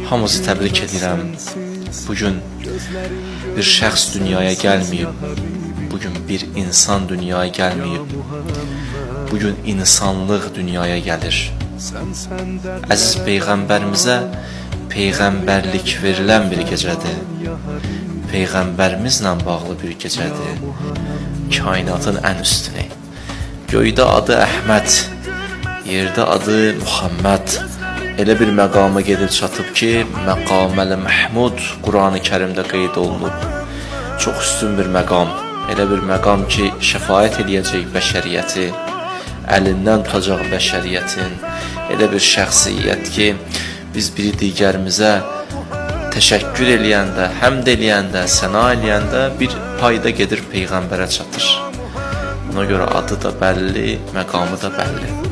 Hamınızı təbrik edirəm. Bugün bir şəxs dünyaya gəlməyib. Bugün bir insan dünyaya gəlməyib. Bugün insanlıq dünyaya gəlir. Əziz Peyğəmbərimizə Peyğəmbərlik verilən bir gecədir. Peyğəmbərimizlə bağlı bir gecədir. Kainatın ən üstünü. Göydə adı Əhməd, yerdə adı Muhammed. Elə bir məqama gedib çatıb ki, Məqaməl Məhmud Qur'an-ı Kərimdə qeyd olunub. Çox üstün bir məqam. Elə bir məqam ki, şəfaət eləyəcək bəşəriyyəti, əlindən tutacaq bəşəriyyətin. Elə bir şəxsiyyət ki, biz biri digərimizə təşəkkür eləyəndə, həmd eləyəndə, səna eləyəndə bir payda gedir Peyğəmbərə çatır. Ona görə adı da bəlli, məqamı da bəlli.